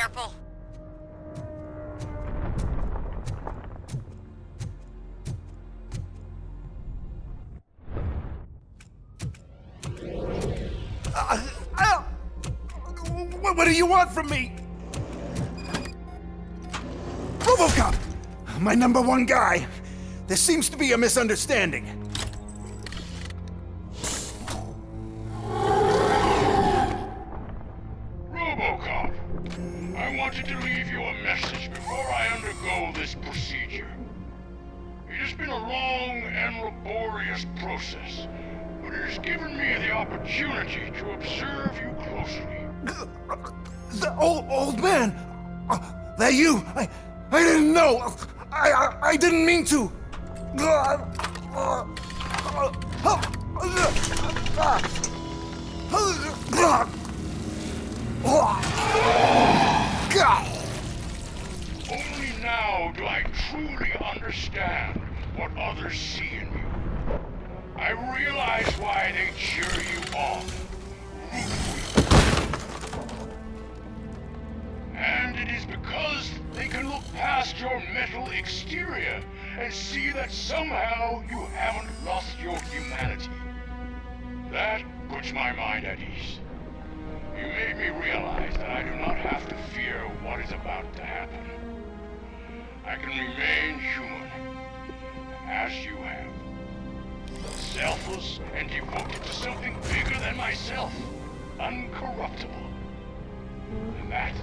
careful. What do you want from me? Robocop! My #1 guy. There seems to be a misunderstanding. Robocop, I wanted to leave you a message before I undergo this procedure. It has been a long and laborious process, but it has given me the opportunity to observe you closely. The old man! That you? I didn't know! I didn't mean to! Only now do I truly understand what others see in you. I realize why they cheer you on, root for you. And it is because they can look past your metal exterior and see that somehow you haven't lost your humanity. That puts my mind at ease. You made me realize that I do not have to fear what is about to happen. I can remain human, as you have. Selfless and devoted to something bigger than myself. Uncorruptible. And that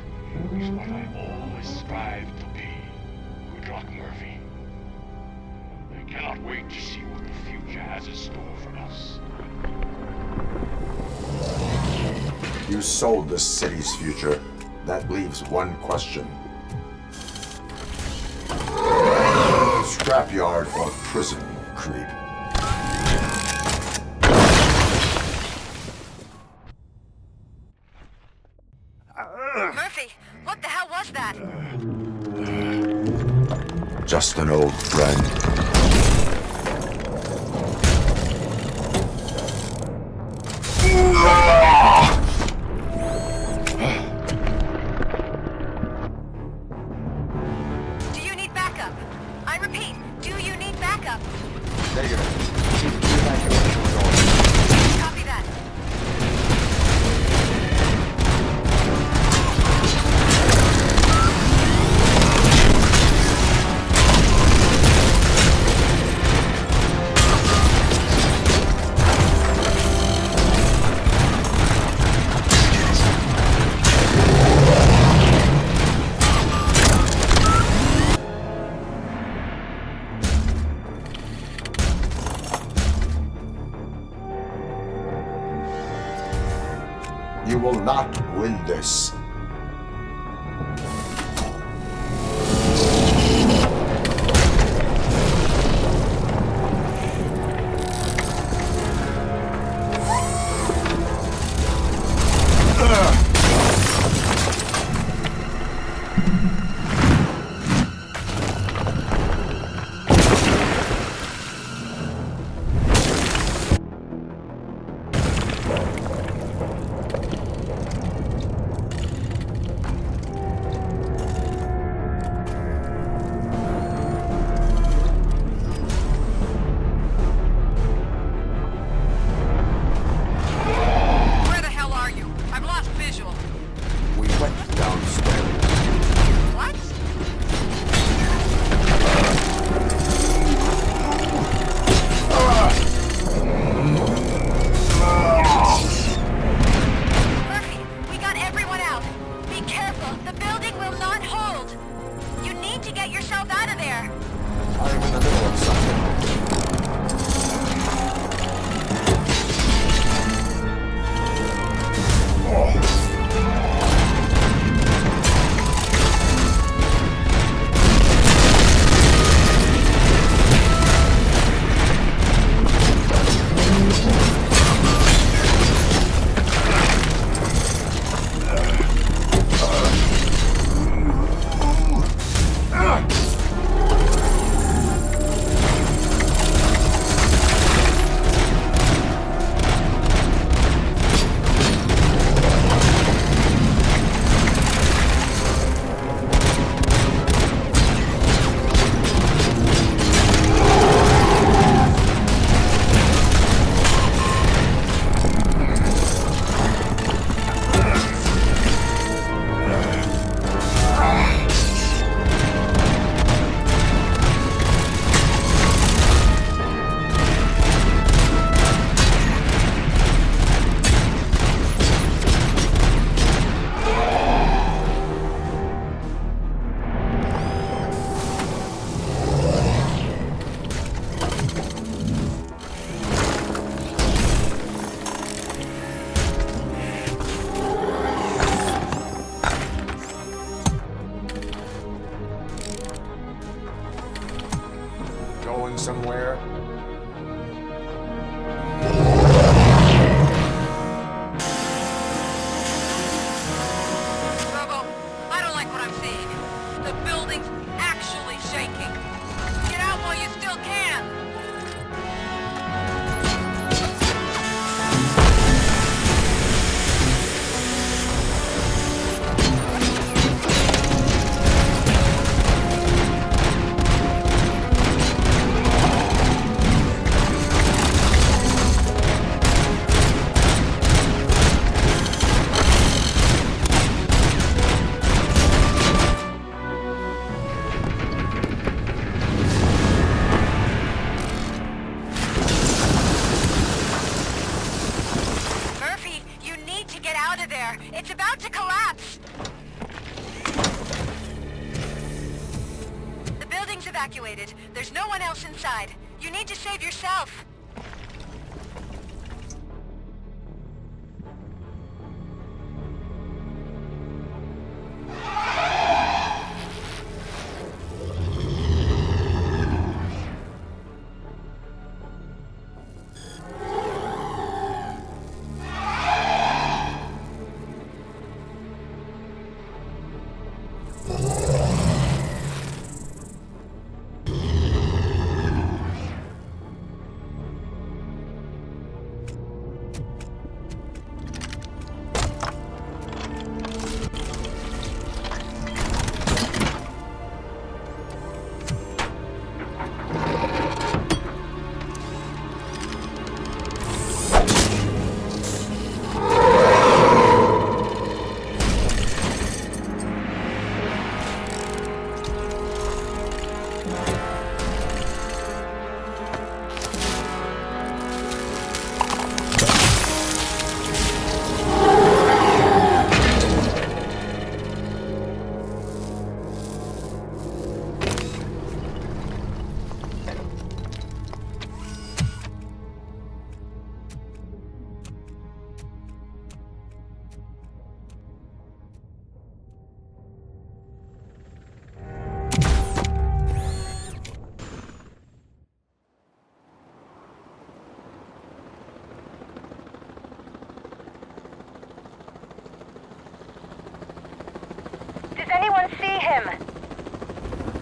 is what I always strive to be. Good luck, Murphy. I cannot wait to see what the future has in store for us. You sold the city's future. That leaves one question. Scrapyard or prison, creep? Murphy, what the hell was that? Just an old friend. Do you need backup? I repeat, do you need backup? Negative. Copy that. You will not win this. Where the hell are you? I've lost visual. We went downstairs. What? Murphy, we got everyone out. Be careful. The building will not hold. You need to get yourself out of there. I'm in the middle of something. somewhere? Robo, I don't like what I'm seeing. The building's actually shaking. Get out while you still can. Murphy, you need to get out of there. It's about to collapse. The building's evacuated. There's no one else inside. You need to save yourself. Does anyone see him?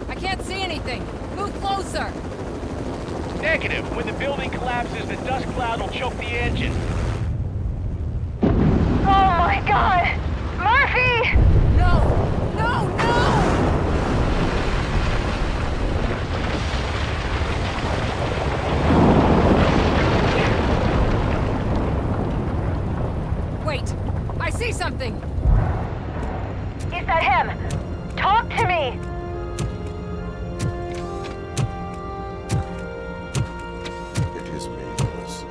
I can't see anything. Move closer. Negative. When the building collapses, the dust cloud will choke the engine. Oh my god! Murphy! No! No! No! Wait! I see something! Is that him? Talk to me! It is me, Lewis.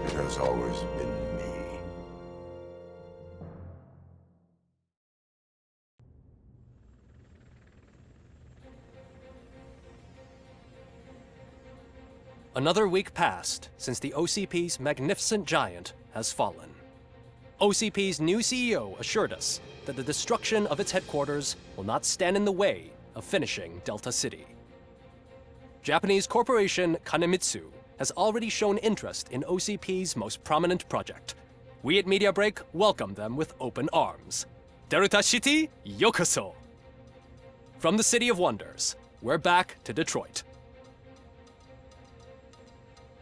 It has always been me. Another week passed since the OCP's magnificent giant has fallen. OCP's new CEO assured us that the destruction of its headquarters will not stand in the way of finishing Delta City. Japanese corporation Kanemitsu has already shown interest in OCP's most prominent project. We at Media Break welcome them with open arms. Delta City, yokoso! From the City of Wonders, we're back to Detroit.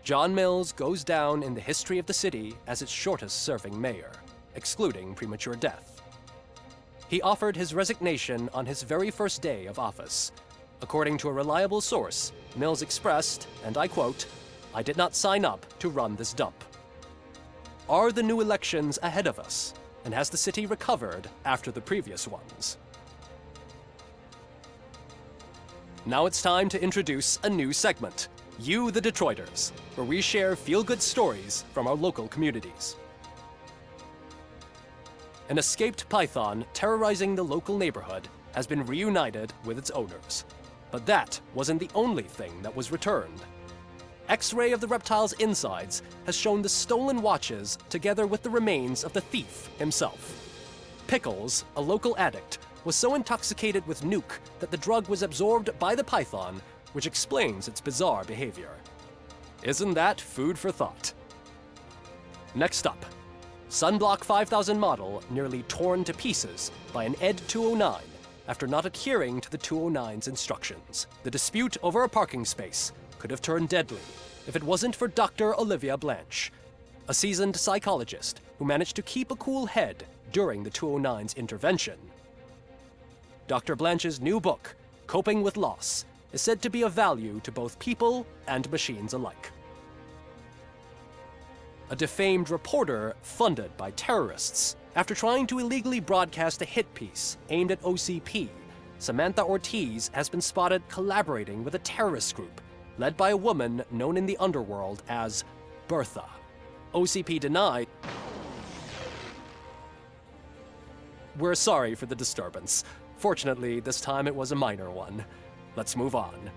John Mills goes down in the history of the city as its shortest-serving mayor, excluding premature death. He offered his resignation on his very first day of office. According to a reliable source, Mills expressed, and I quote, "I did not sign up to run this dump." Are the new elections ahead of us, and has the city recovered after the previous ones? Now it's time to introduce a new segment, You the Detroiters, where we share feel-good stories from our local communities. An escaped python terrorizing the local neighborhood has been reunited with its owners. But that wasn't the only thing that was returned. X-ray of the reptile's insides has shown the stolen watches together with the remains of the thief himself. Pickles, a local addict, was so intoxicated with nuke that the drug was absorbed by the python, which explains its bizarre behavior. Isn't that food for thought? Next up, Sunblock 5000 model nearly torn to pieces by an ED 209 after not adhering to the 209's instructions. The dispute over a parking space could have turned deadly if it wasn't for Dr. Olivia Blanche, a seasoned psychologist who managed to keep a cool head during the 209's intervention. Dr. Blanche's new book, Coping with Loss, is said to be of value to both people and machines alike. A defamed reporter funded by terrorists after trying to illegally broadcast a hit piece aimed at OCP, Samantha Ortiz has been spotted collaborating with a terrorist group led by a woman known in the underworld as Bertha. OCP denied. We're sorry for the disturbance. Fortunately, this time it was a minor one. Let's move on.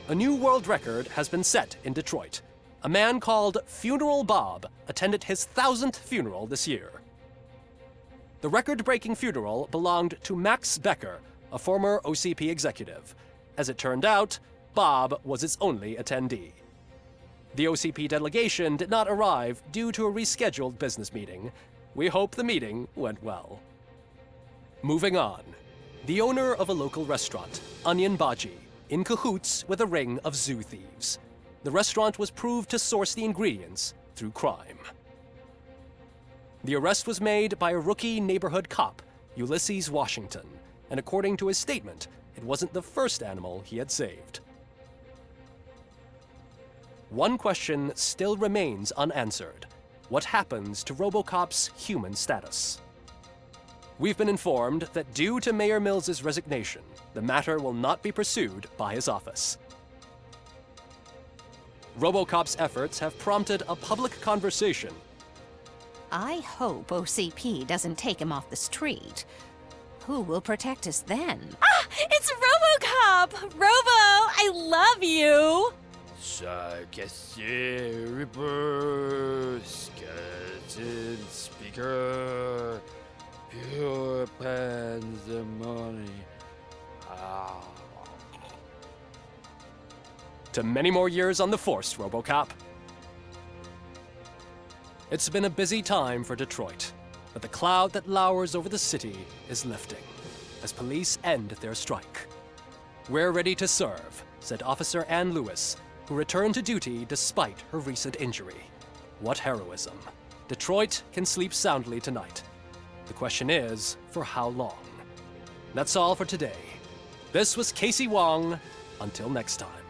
A new world record has been set in Detroit. A man called Funeral Bob attended his 1000th funeral this year. The record-breaking funeral belonged to Max Becker, a former OCP executive. As it turned out, Bob was its only attendee. The OCP delegation did not arrive due to a rescheduled business meeting. We hope the meeting went well. Moving on. The owner of a local restaurant, Onion Baji, in cahoots with a ring of zoo thieves. The restaurant was proved to source the ingredients through crime. The arrest was made by a rookie neighborhood cop, Ulysses Washington, and according to his statement, it wasn't the first animal he had saved. One question still remains unanswered. What happens to Robocop's human status? We've been informed that due to Mayor Mills's resignation, the matter will not be pursued by his office. Robocop's efforts have prompted a public conversation. I hope OCP doesn't take him off the street. Who will protect us then? Ah! It's Robocop! Robo, I love you! Reaper, skeleton speaker, pure pandemonium. To many more years on the force, Robocop. It's been a busy time for Detroit, but the cloud that lowers over the city is lifting as police end their strike. We're ready to serve, said Officer Ann Lewis, who returned to duty despite her recent injury. What heroism. Detroit can sleep soundly tonight. The question is, for how long? That's all for today. This was Casey Wong. Until next time.